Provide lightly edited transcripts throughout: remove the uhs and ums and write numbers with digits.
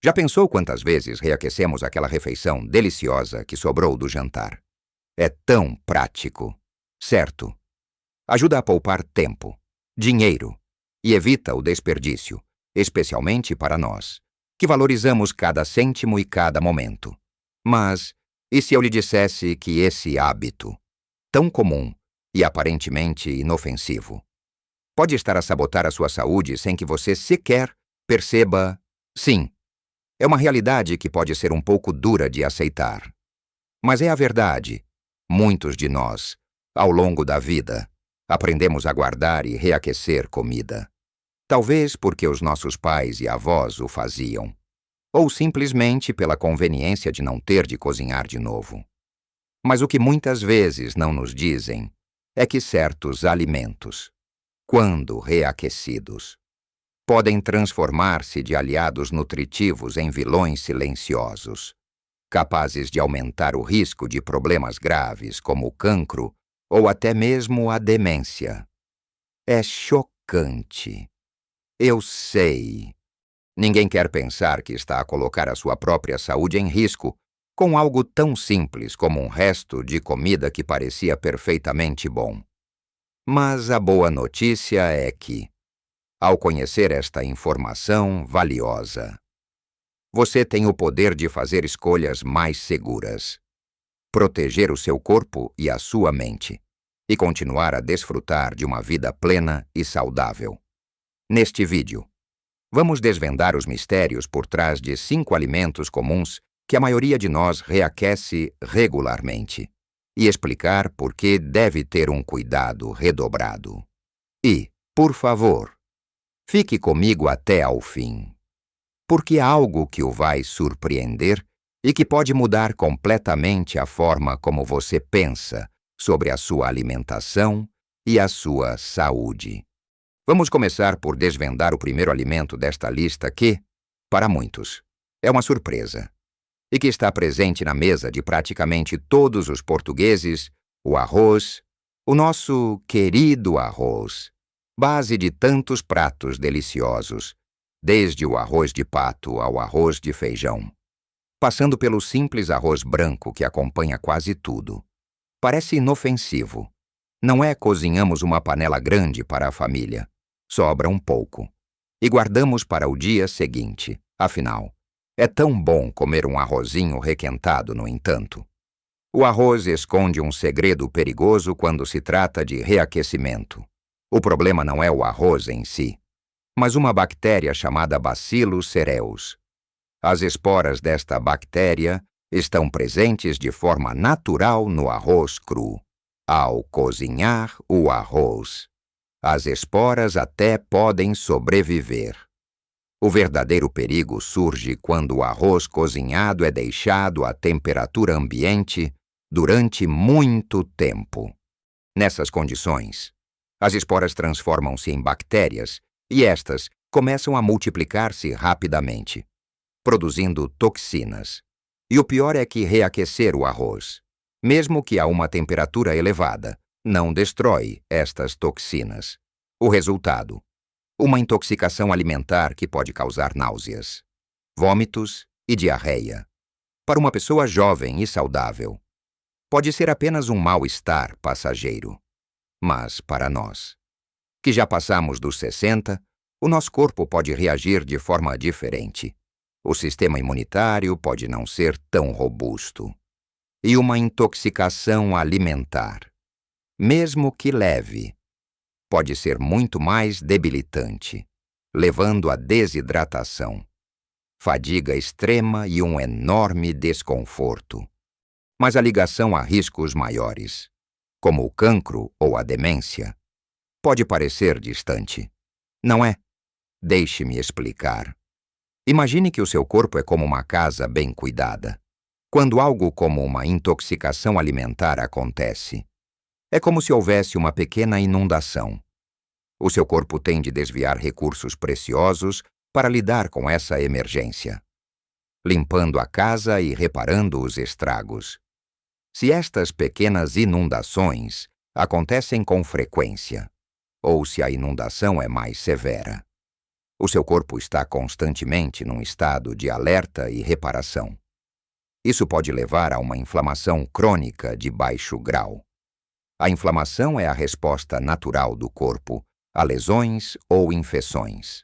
Já pensou quantas vezes reaquecemos aquela refeição deliciosa que sobrou do jantar? É tão prático. Certo. Ajuda a poupar tempo, dinheiro e evita o desperdício, especialmente para nós, que valorizamos cada cêntimo e cada momento. Mas, e se eu lhe dissesse que esse hábito, tão comum e aparentemente inofensivo, pode estar a sabotar a sua saúde sem que você sequer perceba? Sim, é uma realidade que pode ser um pouco dura de aceitar. Mas é a verdade. Muitos de nós, ao longo da vida, aprendemos a guardar e reaquecer comida. Talvez porque os nossos pais e avós o faziam, ou simplesmente pela conveniência de não ter de cozinhar de novo. Mas o que muitas vezes não nos dizem é que certos alimentos, quando reaquecidos, podem transformar-se de aliados nutritivos em vilões silenciosos, capazes de aumentar o risco de problemas graves como o cancro ou até mesmo a demência. É chocante. Eu sei. Ninguém quer pensar que está a colocar a sua própria saúde em risco com algo tão simples como um resto de comida que parecia perfeitamente bom. Mas a boa notícia é que, ao conhecer esta informação valiosa, você tem o poder de fazer escolhas mais seguras, proteger o seu corpo e a sua mente, e continuar a desfrutar de uma vida plena e saudável. Neste vídeo, vamos desvendar os mistérios por trás de 5 alimentos comuns que a maioria de nós reaquece regularmente, e explicar por que deve ter um cuidado redobrado. E, por favor, fique comigo até ao fim, porque há algo que o vai surpreender e que pode mudar completamente a forma como você pensa sobre a sua alimentação e a sua saúde. Vamos começar por desvendar o primeiro alimento desta lista que, para muitos, é uma surpresa e que está presente na mesa de praticamente todos os portugueses: o arroz, o nosso querido arroz, base de tantos pratos deliciosos, desde o arroz de pato ao arroz de feijão, passando pelo simples arroz branco que acompanha quase tudo. Parece inofensivo. Não é cozinhamos uma panela grande para a família, sobra um pouco, e guardamos para o dia seguinte. Afinal, é tão bom comer um arrozinho requentado, no entanto. O arroz esconde um segredo perigoso quando se trata de reaquecimento. O problema não é o arroz em si, mas uma bactéria chamada Bacillus cereus. As esporas desta bactéria estão presentes de forma natural no arroz cru. Ao cozinhar o arroz, as esporas até podem sobreviver. O verdadeiro perigo surge quando o arroz cozinhado é deixado à temperatura ambiente durante muito tempo. Nessas condições, as esporas transformam-se em bactérias e estas começam a multiplicar-se rapidamente, produzindo toxinas. E o pior é que reaquecer o arroz, mesmo que a uma temperatura elevada, não destrói estas toxinas. O resultado: uma intoxicação alimentar que pode causar náuseas, vômitos e diarreia. Para uma pessoa jovem e saudável, pode ser apenas um mal-estar passageiro. Mas para nós, que já passamos dos 60, o nosso corpo pode reagir de forma diferente. O sistema imunitário pode não ser tão robusto. E uma intoxicação alimentar, mesmo que leve, pode ser muito mais debilitante, levando à desidratação, fadiga extrema e um enorme desconforto. Mas a ligação a riscos maiores, como o cancro ou a demência, pode parecer distante. Não é? Deixe-me explicar. Imagine que o seu corpo é como uma casa bem cuidada. Quando algo como uma intoxicação alimentar acontece, é como se houvesse uma pequena inundação. O seu corpo tem de desviar recursos preciosos para lidar com essa emergência, limpando a casa e reparando os estragos. Se estas pequenas inundações acontecem com frequência, ou se a inundação é mais severa, O seu corpo está constantemente num estado de alerta e reparação. Isso pode levar a uma inflamação crônica de baixo grau. A inflamação é a resposta natural do corpo a lesões ou infecções,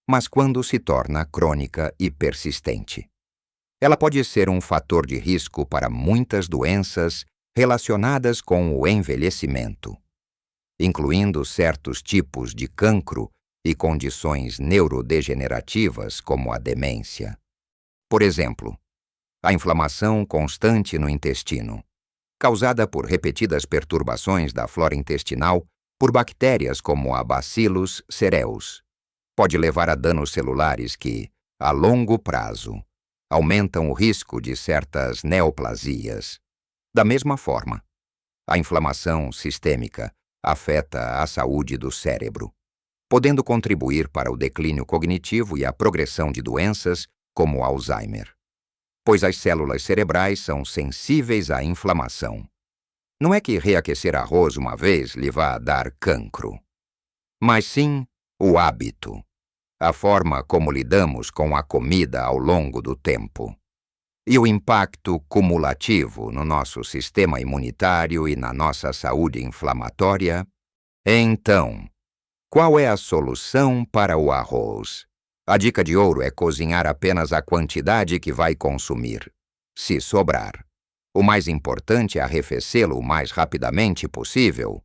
mas quando se torna crônica e persistente. Ela pode ser um fator de risco para muitas doenças relacionadas com o envelhecimento, incluindo certos tipos de cancro e condições neurodegenerativas como a demência. Por exemplo, a inflamação constante no intestino, causada por repetidas perturbações da flora intestinal por bactérias como a Bacillus cereus, pode levar a danos celulares que, a longo prazo, aumentam o risco de certas neoplasias. Da mesma forma, a inflamação sistêmica afeta a saúde do cérebro, podendo contribuir para o declínio cognitivo e a progressão de doenças como Alzheimer, pois as células cerebrais são sensíveis à inflamação. Não é que reaquecer arroz uma vez lhe vá dar cancro, mas sim o hábito, a forma como lidamos com a comida ao longo do tempo, e o impacto cumulativo no nosso sistema imunitário e na nossa saúde inflamatória. Então, qual é a solução para o arroz? A dica de ouro é cozinhar apenas a quantidade que vai consumir, se sobrar. O mais importante é arrefecê-lo o mais rapidamente possível,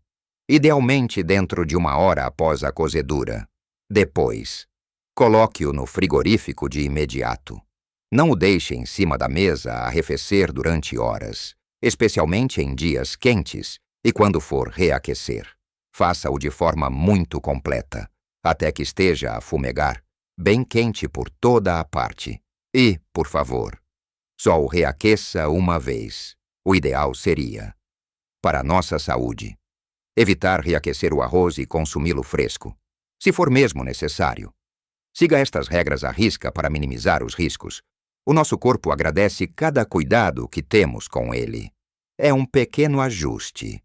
idealmente dentro de 1 hora após a cozedura. Depois, coloque-o no frigorífico de imediato. Não o deixe em cima da mesa a arrefecer durante horas, especialmente em dias quentes e quando for reaquecer. Faça-o de forma muito completa, até que esteja a fumegar, bem quente por toda a parte. E, por favor, só o reaqueça uma vez. O ideal seria, para a nossa saúde, evitar reaquecer o arroz e consumi-lo fresco, se for mesmo necessário. Siga estas regras à risca para minimizar os riscos. O nosso corpo agradece cada cuidado que temos com ele. É um pequeno ajuste,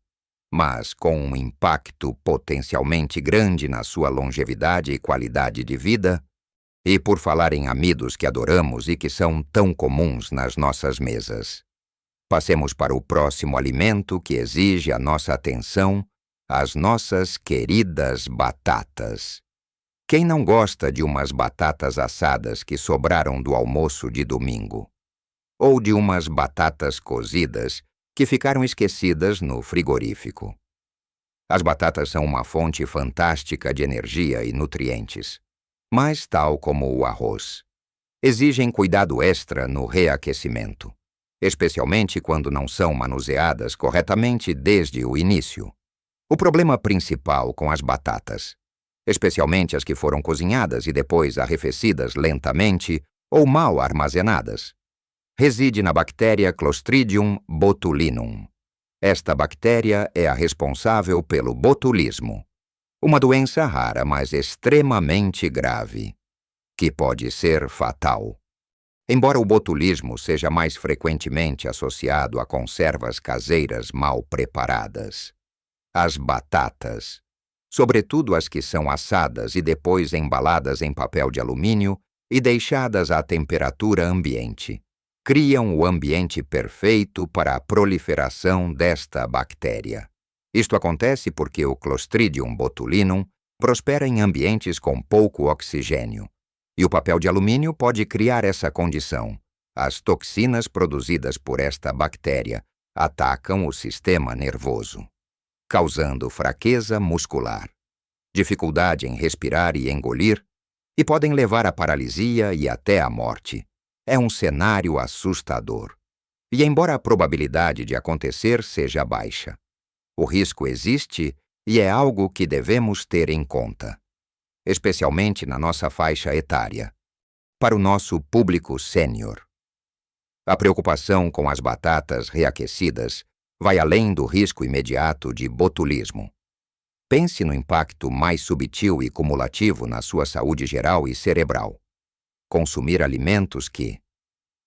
mas com um impacto potencialmente grande na sua longevidade e qualidade de vida. E por falar em amidos que adoramos e que são tão comuns nas nossas mesas, passemos para o próximo alimento que exige a nossa atenção, as nossas queridas batatas. Quem não gosta de umas batatas assadas que sobraram do almoço de domingo? Ou de umas batatas cozidas que ficaram esquecidas no frigorífico? As batatas são uma fonte fantástica de energia e nutrientes, mas, tal como o arroz, exigem cuidado extra no reaquecimento, especialmente quando não são manuseadas corretamente desde o início. O problema principal com as batatas, especialmente as que foram cozinhadas e depois arrefecidas lentamente ou mal armazenadas, reside na bactéria Clostridium botulinum. Esta bactéria é a responsável pelo botulismo, uma doença rara, mas extremamente grave, que pode ser fatal. Embora o botulismo seja mais frequentemente associado a conservas caseiras mal preparadas, as batatas, sobretudo as que são assadas e depois embaladas em papel de alumínio e deixadas à temperatura ambiente, criam o ambiente perfeito para a proliferação desta bactéria. Isto acontece porque o Clostridium botulinum prospera em ambientes com pouco oxigênio, e o papel de alumínio pode criar essa condição. As toxinas produzidas por esta bactéria atacam o sistema nervoso, causando fraqueza muscular, dificuldade em respirar e engolir, e podem levar à paralisia e até à morte. É um cenário assustador. E embora a probabilidade de acontecer seja baixa, o risco existe e é algo que devemos ter em conta, especialmente na nossa faixa etária, para o nosso público sênior. A preocupação com as batatas reaquecidas vai além do risco imediato de botulismo. Pense no impacto mais subtil e cumulativo na sua saúde geral e cerebral. Consumir alimentos que,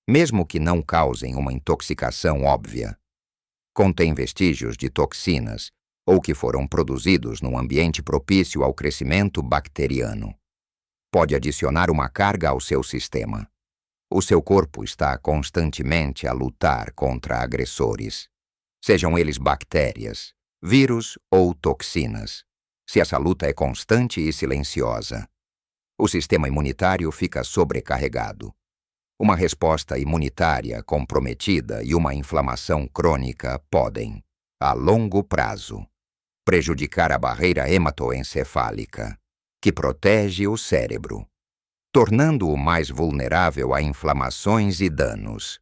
mesmo que não causem uma intoxicação óbvia, contêm vestígios de toxinas ou que foram produzidos num ambiente propício ao crescimento bacteriano. pode adicionar uma carga ao seu sistema. O seu corpo está constantemente a lutar contra agressores, sejam eles bactérias, vírus ou toxinas. Se essa luta é constante e silenciosa, o sistema imunitário fica sobrecarregado. Uma resposta imunitária comprometida e uma inflamação crônica podem, a longo prazo, prejudicar a barreira hematoencefálica, que protege o cérebro, tornando-o mais vulnerável a inflamações e danos.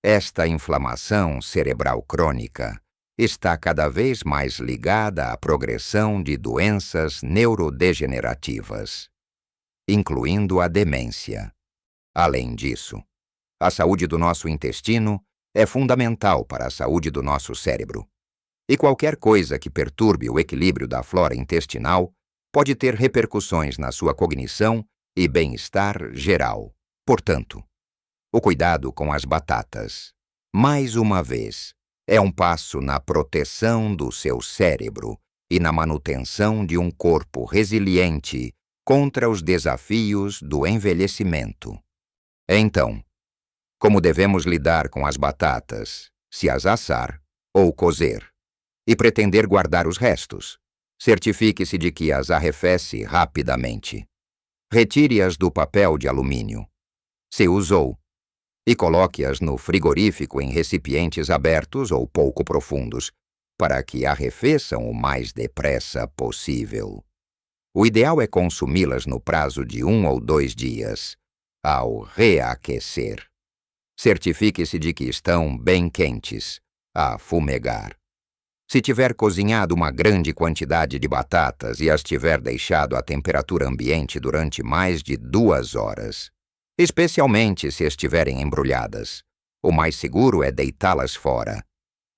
Esta inflamação cerebral crônica está cada vez mais ligada à progressão de doenças neurodegenerativas, incluindo a demência. Além disso, a saúde do nosso intestino é fundamental para a saúde do nosso cérebro. E qualquer coisa que perturbe o equilíbrio da flora intestinal pode ter repercussões na sua cognição e bem-estar geral. Portanto, o cuidado com as batatas, mais uma vez, é um passo na proteção do seu cérebro e na manutenção de um corpo resiliente contra os desafios do envelhecimento. Então, como devemos lidar com as batatas, se as assar ou cozer, e pretender guardar os restos? Certifique-se de que as arrefece rapidamente. Retire-as do papel de alumínio, se usou, e coloque-as no frigorífico em recipientes abertos ou pouco profundos, para que arrefeçam o mais depressa possível. O ideal é consumi-las no prazo de 1 ou 2 dias, ao reaquecer. Certifique-se de que estão bem quentes, a fumegar. Se tiver cozinhado uma grande quantidade de batatas e as tiver deixado à temperatura ambiente durante mais de 2 horas, especialmente se estiverem embrulhadas, o mais seguro é deitá-las fora.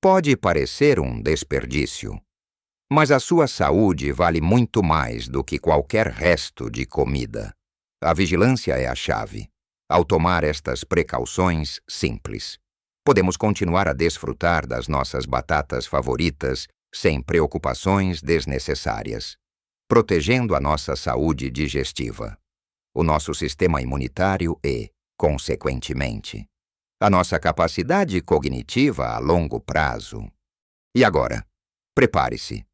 Pode parecer um desperdício, mas a sua saúde vale muito mais do que qualquer resto de comida. A vigilância é a chave. Ao tomar estas precauções simples, podemos continuar a desfrutar das nossas batatas favoritas sem preocupações desnecessárias, protegendo a nossa saúde digestiva, o nosso sistema imunitário e, consequentemente, a nossa capacidade cognitiva a longo prazo. E agora, prepare-se,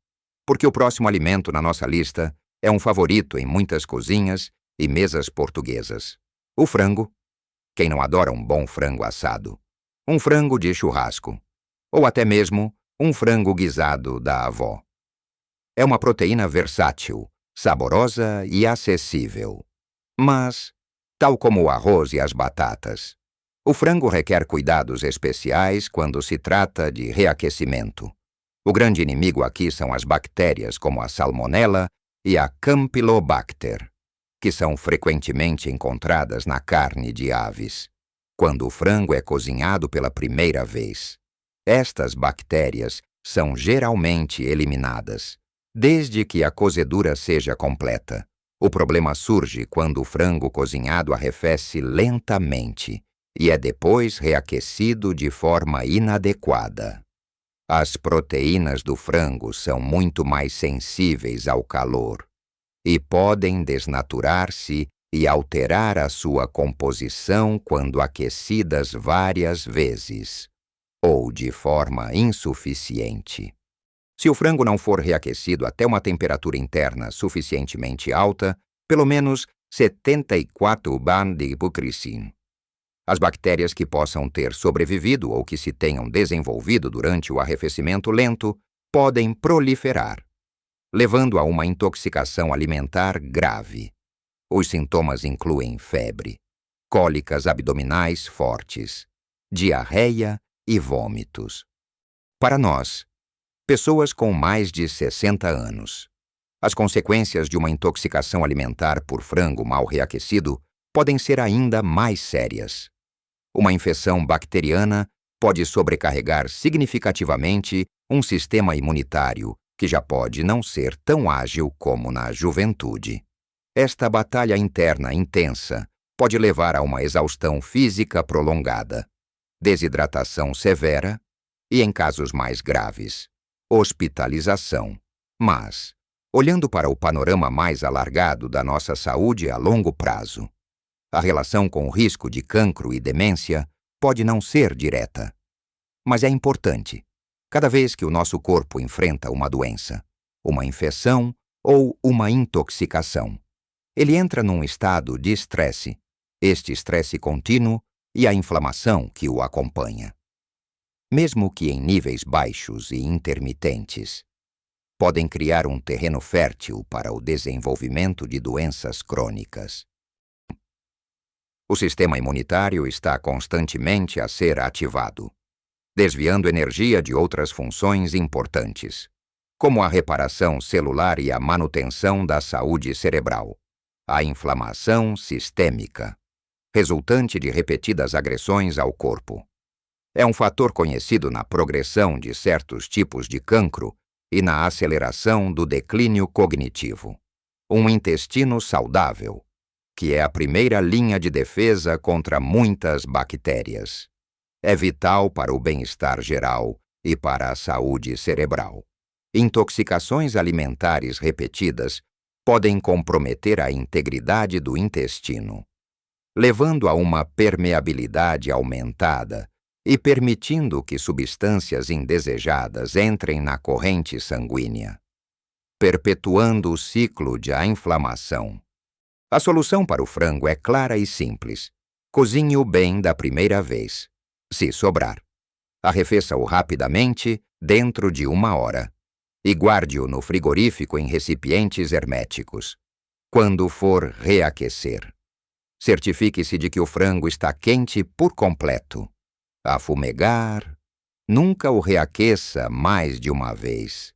porque o próximo alimento na nossa lista é um favorito em muitas cozinhas e mesas portuguesas. O frango. Quem não adora um bom frango assado? Um frango de churrasco, ou até mesmo um frango guisado da avó. É uma proteína versátil, saborosa e acessível. Mas, tal como o arroz e as batatas, o frango requer cuidados especiais quando se trata de reaquecimento. O grande inimigo aqui são as bactérias como a Salmonella e a Campylobacter, que são frequentemente encontradas na carne de aves, quando o frango é cozinhado pela primeira vez. Estas bactérias são geralmente eliminadas, desde que a cozedura seja completa. O problema surge quando o frango cozinhado arrefece lentamente e é depois reaquecido de forma inadequada. As proteínas do frango são muito mais sensíveis ao calor e podem desnaturar-se e alterar a sua composição quando aquecidas várias vezes, ou de forma insuficiente. Se o frango não for reaquecido até uma temperatura interna suficientemente alta, pelo menos 74 bar de bucricin, as bactérias que possam ter sobrevivido ou que se tenham desenvolvido durante o arrefecimento lento podem proliferar, levando a uma intoxicação alimentar grave. Os sintomas incluem febre, cólicas abdominais fortes, diarreia e vômitos. Para nós, pessoas com mais de 60 anos, as consequências de uma intoxicação alimentar por frango mal reaquecido podem ser ainda mais sérias. Uma infecção bacteriana pode sobrecarregar significativamente um sistema imunitário que já pode não ser tão ágil como na juventude. Esta batalha interna intensa pode levar a uma exaustão física prolongada, desidratação severa e, em casos mais graves, hospitalização. Mas, Olhando para o panorama mais alargado da nossa saúde a longo prazo, a relação com o risco de cancro e demência pode não ser direta, mas é importante. Cada vez que o nosso corpo enfrenta uma doença, uma infecção ou uma intoxicação, ele entra num estado de estresse, este estresse contínuo e a inflamação que o acompanha. Mesmo que em níveis baixos e intermitentes, podem criar um terreno fértil para o desenvolvimento de doenças crônicas. O sistema imunitário está constantemente a ser ativado, desviando energia de outras funções importantes, como a reparação celular e a manutenção da saúde cerebral, a inflamação sistêmica, resultante de repetidas agressões ao corpo. É um fator conhecido na progressão de certos tipos de cancro e na aceleração do declínio cognitivo. Um intestino saudável, que é a primeira linha de defesa contra muitas bactérias, é vital para o bem-estar geral e para a saúde cerebral. Intoxicações alimentares repetidas podem comprometer a integridade do intestino, levando a uma permeabilidade aumentada e permitindo que substâncias indesejadas entrem na corrente sanguínea, perpetuando o ciclo de inflamação. A solução para o frango é clara e simples. Cozinhe-o bem da primeira vez. Se sobrar, arrefeça-o rapidamente dentro de 1 hora e guarde-o no frigorífico em recipientes herméticos. Quando for reaquecer, certifique-se de que o frango está quente por completo. A fumegar, nunca o reaqueça mais de uma vez.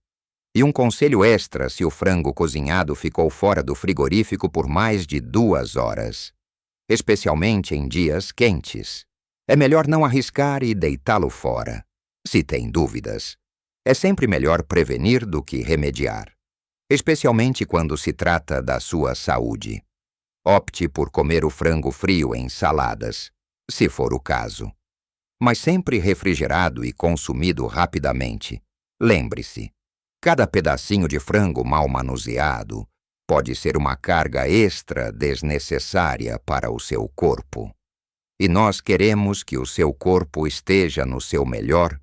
E um conselho extra se o frango cozinhado ficou fora do frigorífico por mais de 2 horas, especialmente em dias quentes. É melhor não arriscar e deitá-lo fora. Se tem dúvidas, é sempre melhor prevenir do que remediar, especialmente quando se trata da sua saúde. Opte por comer o frango frio em saladas, se for o caso, mas sempre refrigerado e consumido rapidamente. Lembre-se, cada pedacinho de frango mal manuseado pode ser uma carga extra desnecessária para o seu corpo. E nós queremos que o seu corpo esteja no seu melhor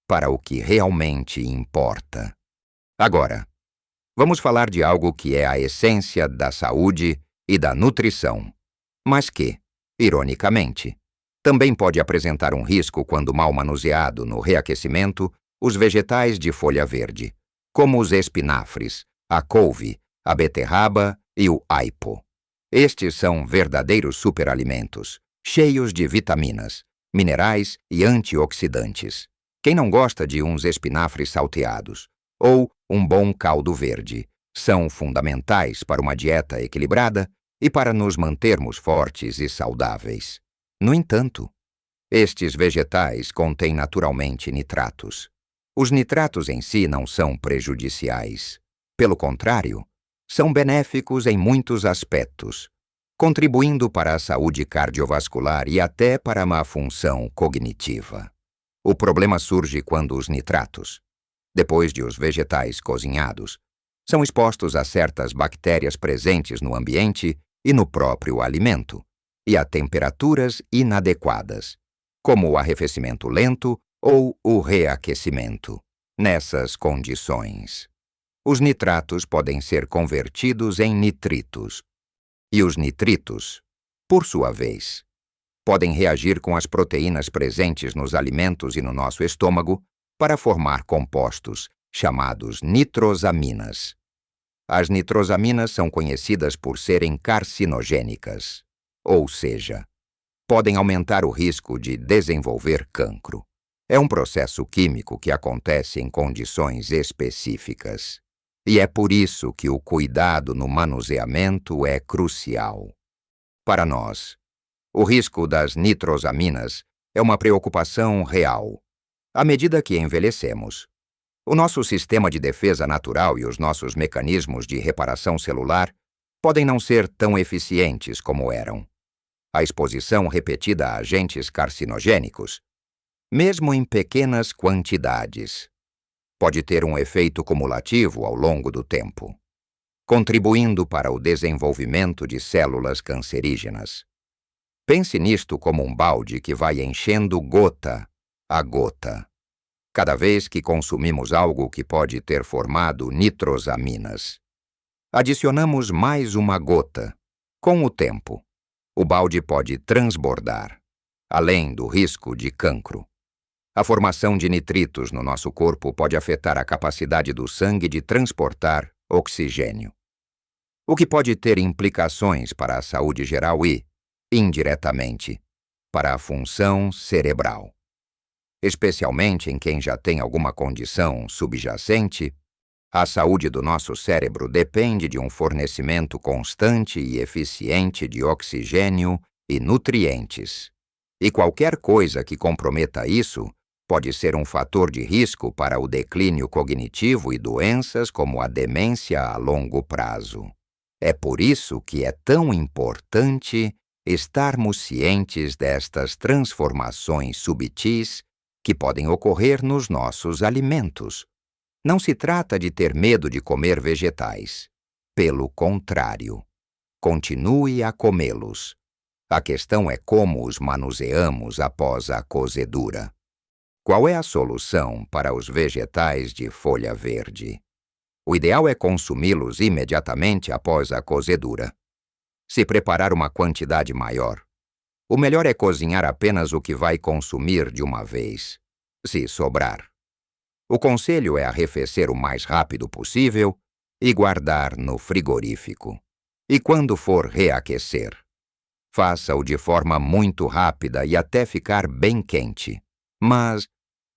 para o que realmente importa. Agora, vamos falar de algo que é a essência da saúde e da nutrição, mas que, ironicamente, também pode apresentar um risco quando mal manuseado no reaquecimento os vegetais de folha verde, como os espinafres, a couve, a beterraba e o aipo. Estes são verdadeiros superalimentos, cheios de vitaminas, minerais e antioxidantes. Quem não gosta de uns espinafres salteados ou um bom caldo verde? São fundamentais para uma dieta equilibrada e para nos mantermos fortes e saudáveis. No entanto, estes vegetais contêm naturalmente nitratos. Os nitratos em si não são prejudiciais. Pelo contrário, são benéficos em muitos aspectos, contribuindo para a saúde cardiovascular e até para a má função cognitiva. O problema surge quando os nitratos, depois de os vegetais cozinhados, são expostos a certas bactérias presentes no ambiente e no próprio alimento, e a temperaturas inadequadas, como o arrefecimento lento ou o reaquecimento. Nessas condições, os nitratos podem ser convertidos em nitritos. E os nitritos, por sua vez, podem reagir com as proteínas presentes nos alimentos e no nosso estômago para formar compostos chamados nitrosaminas. As nitrosaminas são conhecidas por serem carcinogênicas, ou seja, podem aumentar o risco de desenvolver cancro. É um processo químico que acontece em condições específicas. E é por isso que o cuidado no manuseamento é crucial. Para nós, o risco das nitrosaminas é uma preocupação real. À medida que envelhecemos, o nosso sistema de defesa natural e os nossos mecanismos de reparação celular podem não ser tão eficientes como eram. A exposição repetida a agentes carcinogênicos, mesmo em pequenas quantidades, pode ter um efeito cumulativo ao longo do tempo. contribuindo para o desenvolvimento de células cancerígenas. Pense nisto como um balde que vai enchendo gota a gota, cada vez que consumimos algo que pode ter formado nitrosaminas. Adicionamos mais uma gota. Com o tempo, o balde pode transbordar, além do risco de cancro. A formação de nitritos no nosso corpo pode afetar a capacidade do sangue de transportar oxigênio, o que pode ter implicações para a saúde geral e, indiretamente, para a função cerebral. Especialmente em quem já tem alguma condição subjacente, a saúde do nosso cérebro depende de um fornecimento constante e eficiente de oxigênio e nutrientes. E qualquer coisa que comprometa isso pode ser um fator de risco para o declínio cognitivo e doenças como a demência a longo prazo. É por isso que é tão importante estarmos cientes destas transformações subtis que podem ocorrer nos nossos alimentos. Não se trata de ter medo de comer vegetais. Pelo contrário, continue a comê-los. A questão é como os manuseamos após a cozedura. Qual é a solução para os vegetais de folha verde? O ideal é consumi-los imediatamente após a cozedura. Se preparar uma quantidade maior, o melhor é cozinhar apenas o que vai consumir de uma vez, se sobrar. O conselho é arrefecer o mais rápido possível e guardar no frigorífico. E quando for reaquecer, faça-o de forma muito rápida e até ficar bem quente. Mas,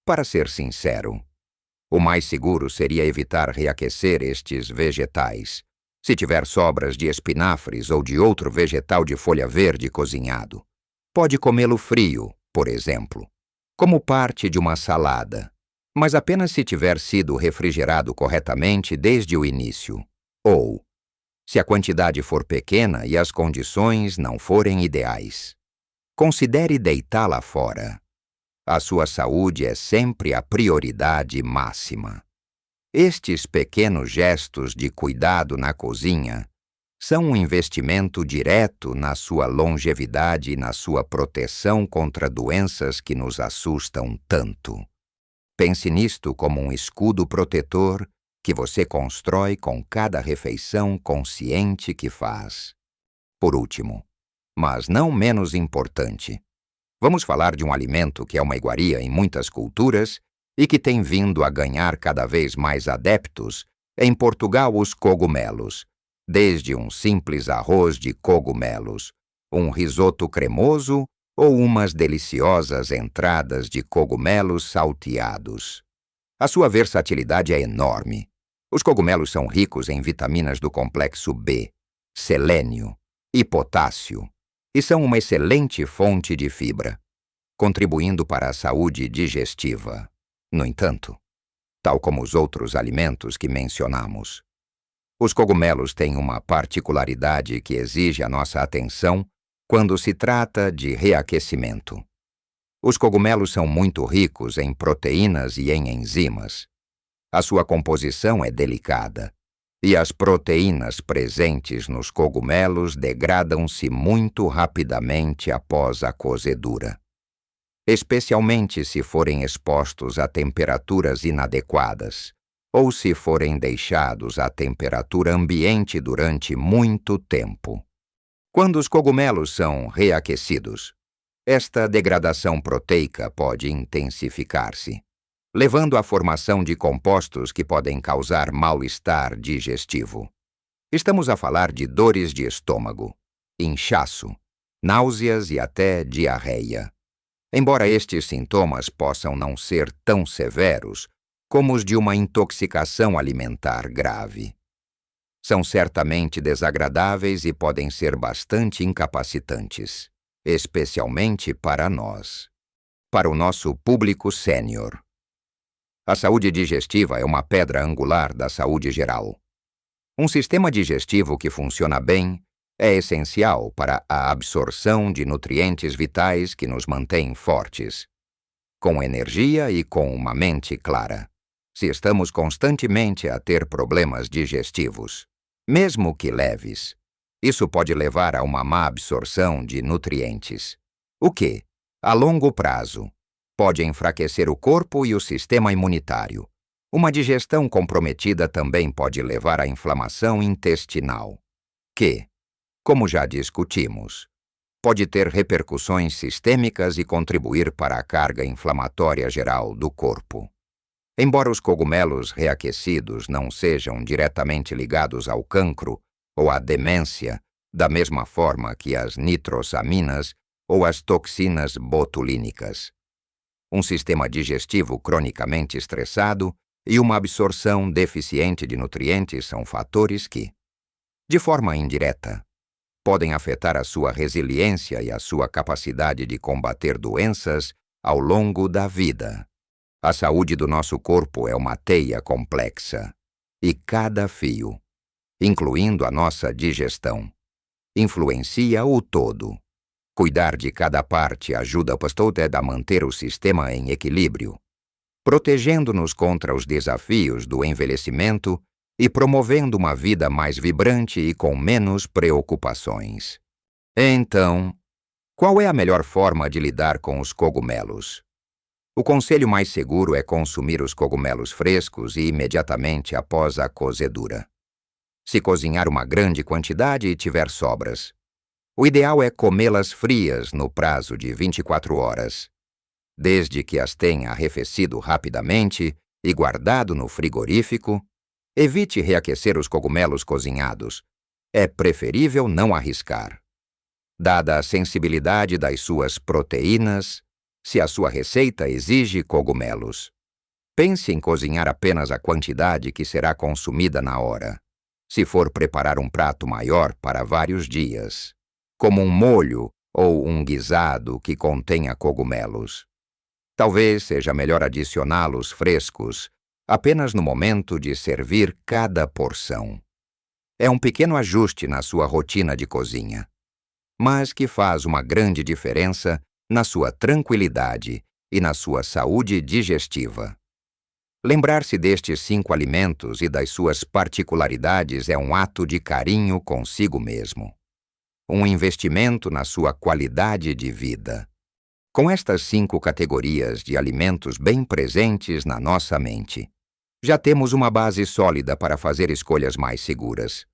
para ser sincero, o mais seguro seria evitar reaquecer estes vegetais, se tiver sobras de espinafres ou de outro vegetal de folha verde cozinhado. Pode comê-lo frio, por exemplo, como parte de uma salada, mas apenas se tiver sido refrigerado corretamente desde o início, ou se a quantidade for pequena e as condições não forem ideais. Considere deitá-la fora. A sua saúde é sempre a prioridade máxima. Estes pequenos gestos de cuidado na cozinha são um investimento direto na sua longevidade e na sua proteção contra doenças que nos assustam tanto. Pense nisto como um escudo protetor que você constrói com cada refeição consciente que faz. Por último, mas não menos importante, vamos falar de um alimento que é uma iguaria em muitas culturas e que tem vindo a ganhar cada vez mais adeptos, em Portugal os cogumelos, desde um simples arroz de cogumelos, um risoto cremoso ou umas deliciosas entradas de cogumelos salteados. A sua versatilidade é enorme. Os cogumelos são ricos em vitaminas do complexo B, selênio e potássio, e são uma excelente fonte de fibra, contribuindo para a saúde digestiva. No entanto, tal como os outros alimentos que mencionamos, os cogumelos têm uma particularidade que exige a nossa atenção quando se trata de reaquecimento. Os cogumelos são muito ricos em proteínas e em enzimas. A sua composição é delicada, e as proteínas presentes nos cogumelos degradam-se muito rapidamente após a cozedura, especialmente se forem expostos a temperaturas inadequadas ou se forem deixados à temperatura ambiente durante muito tempo. Quando os cogumelos são reaquecidos, esta degradação proteica pode intensificar-se, levando à formação de compostos que podem causar mal-estar digestivo. Estamos a falar de dores de estômago, inchaço, náuseas e até diarreia. Embora estes sintomas possam não ser tão severos como os de uma intoxicação alimentar grave, são certamente desagradáveis e podem ser bastante incapacitantes, especialmente para nós, para o nosso público sênior. A saúde digestiva é uma pedra angular da saúde geral. Um sistema digestivo que funciona bem é essencial para a absorção de nutrientes vitais que nos mantêm fortes, com energia e com uma mente clara. Se estamos constantemente a ter problemas digestivos, Mesmo que leves, isso pode levar a uma má absorção de nutrientes, o que, a longo prazo, pode enfraquecer o corpo e o sistema imunitário. Uma digestão comprometida também pode levar à inflamação intestinal, que, como já discutimos, pode ter repercussões sistêmicas e contribuir para a carga inflamatória geral do corpo. Embora os cogumelos reaquecidos não sejam diretamente ligados ao cancro ou à demência, da mesma forma que as nitrosaminas ou as toxinas botulínicas. Um sistema digestivo cronicamente estressado e uma absorção deficiente de nutrientes são fatores que, de forma indireta, podem afetar a sua resiliência e a sua capacidade de combater doenças ao longo da vida. A saúde do nosso corpo é uma teia complexa, e cada fio, incluindo a nossa digestão, influencia o todo. Cuidar de cada parte ajuda a manter o sistema em equilíbrio, protegendo-nos contra os desafios do envelhecimento e promovendo uma vida mais vibrante e com menos preocupações. Então, qual é a melhor forma de lidar com os cogumelos? O conselho mais seguro é consumir os cogumelos frescos e imediatamente após a cozedura. Se cozinhar uma grande quantidade e tiver sobras, o ideal é comê-las frias no prazo de 24 horas. Desde que as tenha arrefecido rapidamente e guardado no frigorífico, evite reaquecer os cogumelos cozinhados. É preferível não arriscar. Dada a sensibilidade das suas proteínas, se a sua receita exige cogumelos, pense em cozinhar apenas a quantidade que será consumida na hora, se for preparar um prato maior para vários dias, como um molho ou um guisado que contenha cogumelos. Talvez seja melhor adicioná-los frescos apenas no momento de servir cada porção. É um pequeno ajuste na sua rotina de cozinha, mas que faz uma grande diferença na sua tranquilidade e na sua saúde digestiva. Lembrar-se destes 5 alimentos e das suas particularidades é um ato de carinho consigo mesmo. Um investimento na sua qualidade de vida. Com estas 5 categorias de alimentos bem presentes na nossa mente, já temos uma base sólida para fazer escolhas mais seguras.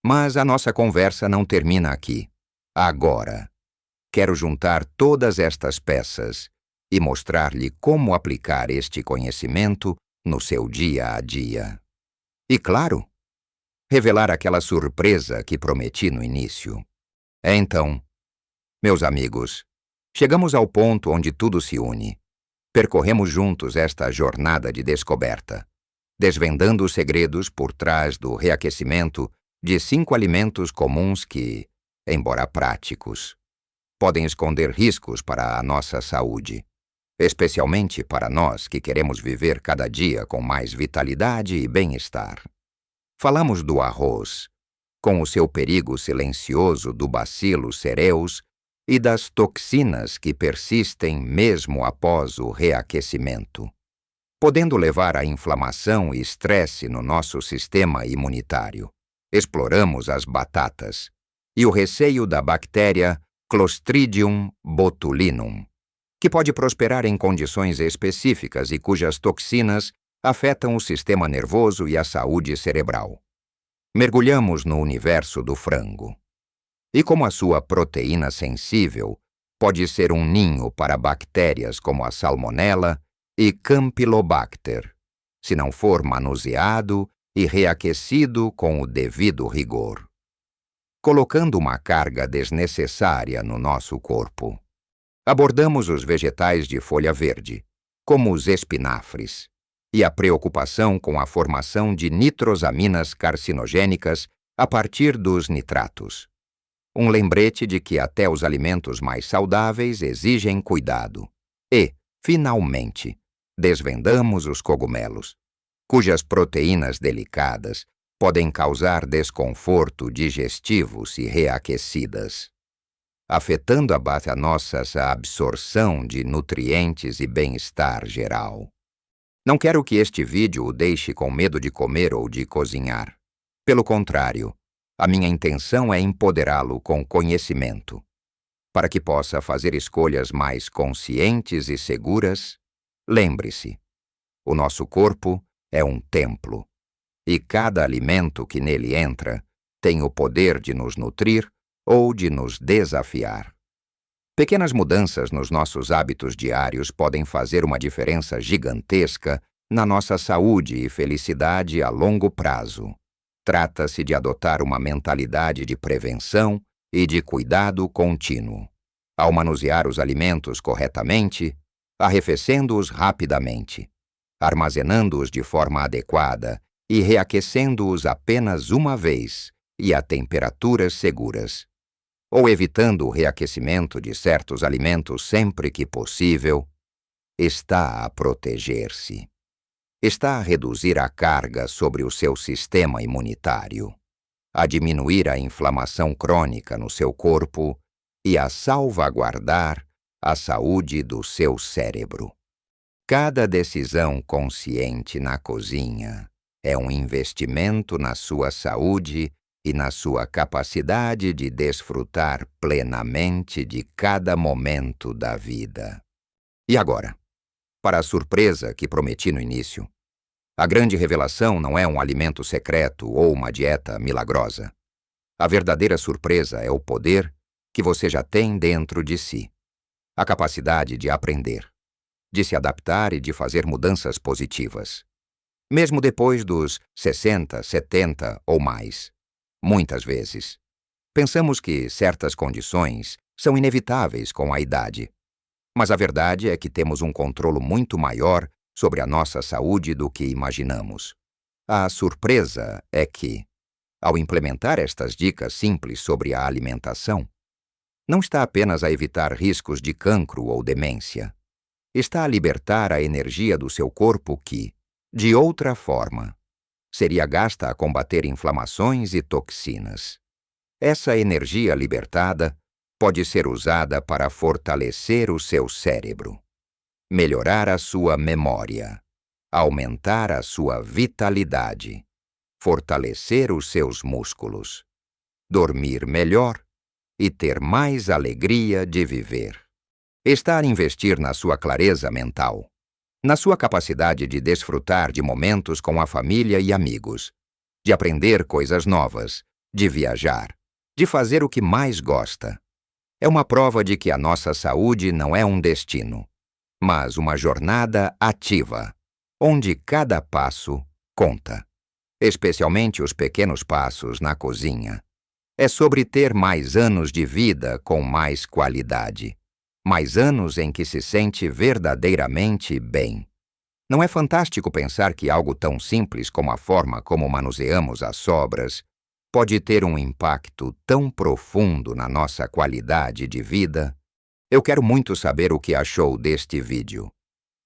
Mas a nossa conversa não termina aqui. Agora, quero juntar todas estas peças e mostrar-lhe como aplicar este conhecimento no seu dia a dia. E, claro, revelar aquela surpresa que prometi no início. Então, meus amigos, chegamos ao ponto onde tudo se une. Percorremos juntos esta jornada de descoberta, desvendando os segredos por trás do reaquecimento de 5 alimentos comuns que, embora práticos, podem esconder riscos para a nossa saúde, especialmente para nós que queremos viver cada dia com mais vitalidade e bem-estar. Falamos do arroz, com o seu perigo silencioso do bacillus cereus e das toxinas que persistem mesmo após o reaquecimento, podendo levar à inflamação e estresse no nosso sistema imunitário. Exploramos as batatas e o receio da bactéria Clostridium botulinum, que pode prosperar em condições específicas e cujas toxinas afetam o sistema nervoso e a saúde cerebral. Mergulhamos no universo do frango. E como a sua proteína sensível pode ser um ninho para bactérias como a Salmonella e Campylobacter, se não for manuseado e reaquecido com o devido rigor, colocando uma carga desnecessária no nosso corpo. Abordamos os vegetais de folha verde, como os espinafres, e a preocupação com a formação de nitrosaminas carcinogênicas a partir dos nitratos. Um lembrete de que até os alimentos mais saudáveis exigem cuidado. E, finalmente, desvendamos os cogumelos, cujas proteínas delicadas podem causar desconforto digestivo se reaquecidas, afetando a nossa absorção de nutrientes e bem-estar geral. Não quero que este vídeo o deixe com medo de comer ou de cozinhar. Pelo contrário, a minha intenção é empoderá-lo com conhecimento, para que possa fazer escolhas mais conscientes e seguras. Lembre-se, o nosso corpo é um templo, e cada alimento que nele entra tem o poder de nos nutrir ou de nos desafiar. Pequenas mudanças nos nossos hábitos diários podem fazer uma diferença gigantesca na nossa saúde e felicidade a longo prazo. Trata-se de adotar uma mentalidade de prevenção e de cuidado contínuo. Ao manusear os alimentos corretamente, arrefecendo-os rapidamente, armazenando-os de forma adequada e reaquecendo-os apenas uma vez e a temperaturas seguras, ou evitando o reaquecimento de certos alimentos sempre que possível, está a proteger-se. Está a reduzir a carga sobre o seu sistema imunitário, a diminuir a inflamação crônica no seu corpo e a salvaguardar a saúde do seu cérebro. Cada decisão consciente na cozinha é um investimento na sua saúde e na sua capacidade de desfrutar plenamente de cada momento da vida. E agora, para a surpresa que prometi no início, a grande revelação não é um alimento secreto ou uma dieta milagrosa. A verdadeira surpresa é o poder que você já tem dentro de si, a capacidade de aprender, de se adaptar e de fazer mudanças positivas. Mesmo depois dos 60, 70 ou mais. Muitas vezes, pensamos que certas condições são inevitáveis com a idade. Mas a verdade é que temos um controle muito maior sobre a nossa saúde do que imaginamos. A surpresa é que, ao implementar estas dicas simples sobre a alimentação, não está apenas a evitar riscos de cancro ou demência. Está a libertar a energia do seu corpo que, de outra forma, seria gasta a combater inflamações e toxinas. Essa energia libertada pode ser usada para fortalecer o seu cérebro, melhorar a sua memória, aumentar a sua vitalidade, fortalecer os seus músculos, dormir melhor e ter mais alegria de viver. Estar a investir na sua clareza mental, na sua capacidade de desfrutar de momentos com a família e amigos, de aprender coisas novas, de viajar, de fazer o que mais gosta. É uma prova de que a nossa saúde não é um destino, mas uma jornada ativa, onde cada passo conta, especialmente os pequenos passos na cozinha. É sobre ter mais anos de vida com mais qualidade, mais anos em que se sente verdadeiramente bem. Não é fantástico pensar que algo tão simples como a forma como manuseamos as sobras pode ter um impacto tão profundo na nossa qualidade de vida? Eu quero muito saber o que achou deste vídeo.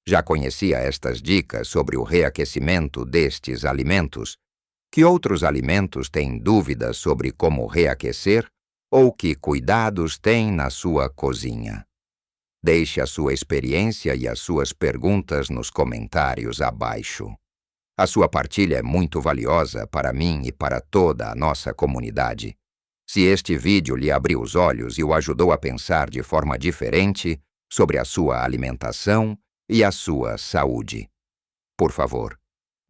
Já conhecia estas dicas sobre o reaquecimento destes alimentos? Que outros alimentos têm dúvidas sobre como reaquecer ou que cuidados tem na sua cozinha? Deixe a sua experiência e as suas perguntas nos comentários abaixo. A sua partilha é muito valiosa para mim e para toda a nossa comunidade. Se este vídeo lhe abriu os olhos e o ajudou a pensar de forma diferente sobre a sua alimentação e a sua saúde, por favor,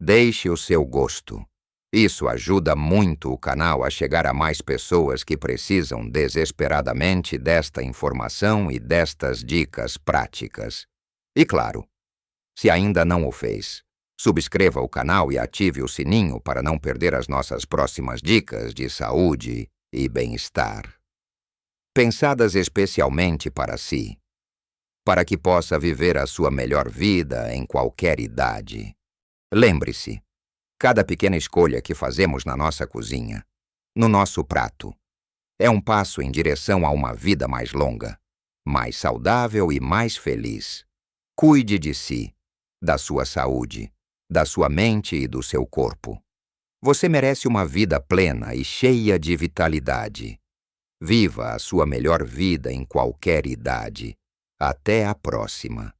deixe o seu gosto. Isso ajuda muito o canal a chegar a mais pessoas que precisam desesperadamente desta informação e destas dicas práticas. E claro, se ainda não o fez, subscreva o canal e ative o sininho para não perder as nossas próximas dicas de saúde e bem-estar. Pensadas especialmente para si, para que possa viver a sua melhor vida em qualquer idade. Lembre-se, cada pequena escolha que fazemos na nossa cozinha, no nosso prato, é um passo em direção a uma vida mais longa, mais saudável e mais feliz. Cuide de si, da sua saúde, da sua mente e do seu corpo. Você merece uma vida plena e cheia de vitalidade. Viva a sua melhor vida em qualquer idade. Até a próxima.